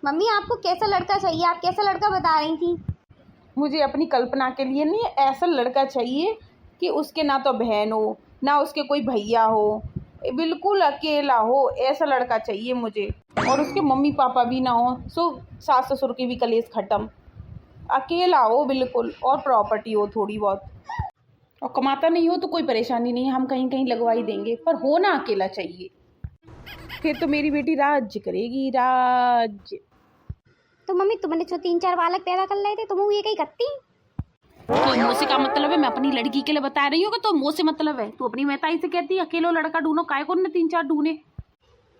Mummy आपको कैसा लड़का चाहिए? आप कैसा लड़का बता रही थी? मुझे अपनी कल्पना के लिए नहीं, ऐसा लड़का चाहिए कि उसके ना तो बहन हो ना उसके कोई भैया हो, बिल्कुल अकेला हो, ऐसा लड़का चाहिए मुझे। और उसके मम्मी पापा भी ना हो, सो सास ससुर की भी कलेश ख़त्म, अकेला हो बिल्कुल, और प्रॉपर्टी हो थोड़ी बहुत, और कमाता नहीं हो तो कोई परेशानी नहीं, हम कहीं कहीं लगवा ही देंगे, पर हो ना अकेला चाहिए। फिर तो मेरी बेटी राज्य करेगी, राज्य। तो मम्मी तुमने जो 3-4 बालक पैदा कर लाए थे, तुम ये कहीं करती? तो मुँह से क्या मतलब है? मैं अपनी लड़की के लिए बता रही हूँ कि तो मुँह से मतलब है? तू अपनी मेहताई से कहती है अकेलो लड़का ढूंढो, काय को ने 3-4 ढूंढे।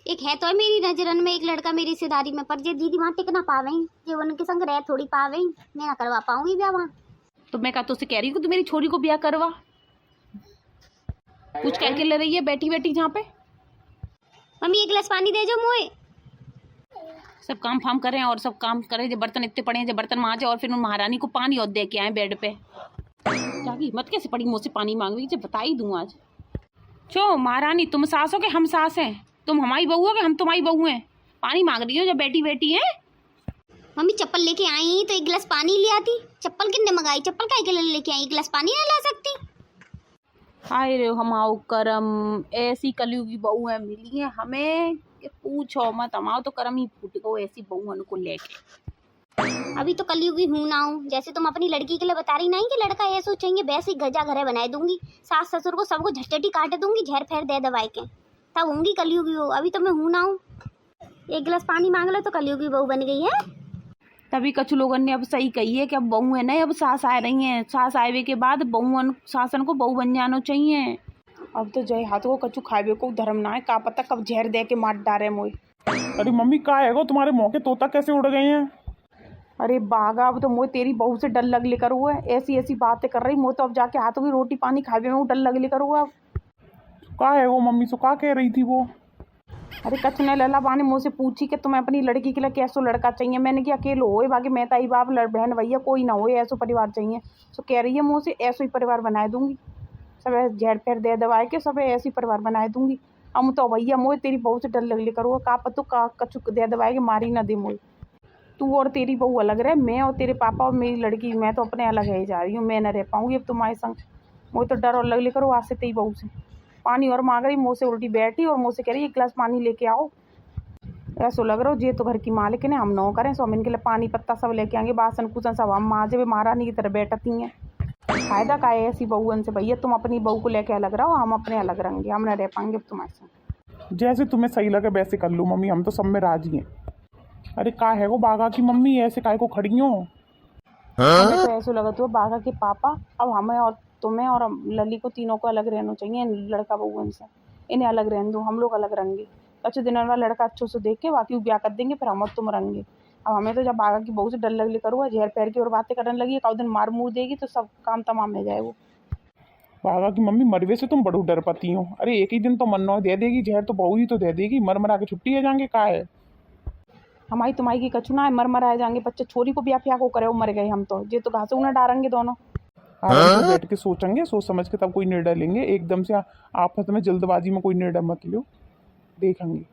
एक है तो है मेरी नजरन में एक लड़का मेरी रिश्तेदारी में, पर जे दीदी वहाँ टिक ना पावे, जे उनके संग रह थोड़ी पावे, मैं ना करवा पाऊंगी ब्याह वहाँ। तो मैं तुझसे कह रही हूँ कि तू मेरी छोरी को ब्याह करवा। कुछ कह के ले रही है बैठी बैठी जहाँ पे। मम्मी एक गिलास पानी दे जो मुझे। सब काम फाम करें और सब काम करें, जब बर्तन इतने पड़े हैं जब बर्तन मांजे, और फिर उन महारानी को पानी और दे के आए बेड पे। जागी मत कैसे पड़ी मुँह से पानी मांग रही, बता ही दूँ आज। चो महारानी, तुम सास हो कि हम सास हैं? तुम हमारी बहू हो कि हम तुम्हारी बहू हैं? पानी मांग रही हो जब बैठी बैठी है। मम्मी चप्पल लेके आई तो एक गिलास पानी ले आती। चप्पल कितने मंगाई? चप्पल काय के लिए लेके आई? एक गिलास पानी ना ला सकती? हाय रे हमाओ करम, ऐसी कलयुगी बहू है मिली है हमें कि पूछो मत। हमाओ तो करम ही फूट गो ऐसी बहू को लेके। अभी तो कलयुगी हूँ ना हूँ, जैसे तुम अपनी लड़की के लिए बता रही नहीं कि लड़का ऐसा चाहिए, वैसे ही गजा घरे बना दूंगी, सास ससुर को सबको झटटी काट दूंगी, झेर फेर दे दवाई के, तब होंगी कलयुगी हो। अभी तो मैं हूँ ना हूँ। एक गिलास पानी मांग लो तो कलयुगी बहू बन गई है। तभी कछु लोगों ने अब सही कही है कि अब बहू है नहीं, अब सास आ रही हैं, सास आए के बाद बहू शासन को बहू बन जाना चाहिए। अब तो जय हाथ को कछु खाए को धर्म ना है, का पता कब जहर दे के मार डारे मोई। अरे मम्मी का है गो, तुम्हारे मुँह के तोता कैसे उड़ गए हैं? अरे बागा, अब तो मोए तेरी बहू से डर लग लेकर हुआ है, ऐसी ऐसी बातें कर रही, मोए तो अब जाके हाथों की रोटी पानी खावे में डर लग लेकर हुआ। का है वो मम्मी, सो का कह रही थी वो? अरे कछ ने लला बाने मुझसे पूछी कि तुम्हें अपनी लड़की के लिए कैसो लड़का चाहिए। मैंने कि अकेलो हो, बाकी मैं ताई बाप बहन भैया कोई ना हो, ऐसो परिवार चाहिए। तो कह रही है मुझसे ऐसो ही परिवार बनाए दूंगी, सब झेर फेर दे दवाए के सब ऐसी परिवार बनाए दूंगी। हम तो भैया मोए तेरी बहू से डर लग लेकर हुआ, का पतो का कछु दे दवाए के मारी ना दे मोए। तू और तेरी बहू अलग रहे, मैं और तेरे पापा और मेरी लड़की मैं तो अपने अलग है जा रही हूँ, मैं न रह पाऊंगी अब तुम्हारे संग। मुझे तो डर और लग लेकर आज से तेरी बहू से पानी और मांग रही, मुँह से उल्टी बैठी और मुँह से कह रही 1 गिलास पानी लेके आओ। ऐसा लग रहा हो ये तो घर की मालिक है, हम नौ करें सो हम इनके लिए पानी पत्ता सब लेके आएंगे, बासन कुसन सब हम माजे वे महारानी की तरह बैठती हैं। फायदा का है ऐसी बहुअन से? भैया तुम अपनी बहू को लेके अलग रहो, हम अपने अलग रहेंगे, हम न रह पाएंगे अब तुम्हारे संग। जैसे तुम्हें सही लगे वैसे कर लो मम्मी, हम तो सब में राजी हैं। अरे का है वो बागा की मम्मी, ऐसे काय को खड़ी हो? हमें तो ऐसा लगा तो बाघा के पापा अब हमें और तुम्हें और लली को तीनों को अलग रहना चाहिए, लड़का बहुअन से इन्हें अलग रहने दो, हम लोग अलग रहेंगे। अच्छे दिन वाला लड़का अच्छे से देख के बाकी ब्याह कर देंगे, फिर हम और तुम रहेंगे। अब हमें तो जब बाघा की बहू से डर लग लेकर हुआ, झेर पैर की और बातें करने लगी, एक दिन मार मुँह देगी तो सब काम तमाम हो जाए वो। बागा की मम्मी मरवे से तुम बड़ू डर पाती हो। अरे एक ही दिन तो मन्नो दे देगी जहर, तो बहू ही तो दे देगी, मर मरा के छुट्टी है जाएंगे का है। हमारी तुम्हारी की कछु ना है, मर मराए जाएंगे बच्चे, छोरी को ब्याह फ्याह को करे वो मर गए, हम तो ये तो घासों ना डालेंगे दोनों। आराम से बैठ के सोचेंगे, सोच समझ के तब कोई निर्णय लेंगे, एकदम से आपस में जल्दबाजी में कोई निर्णय मत लो, देखेंगे।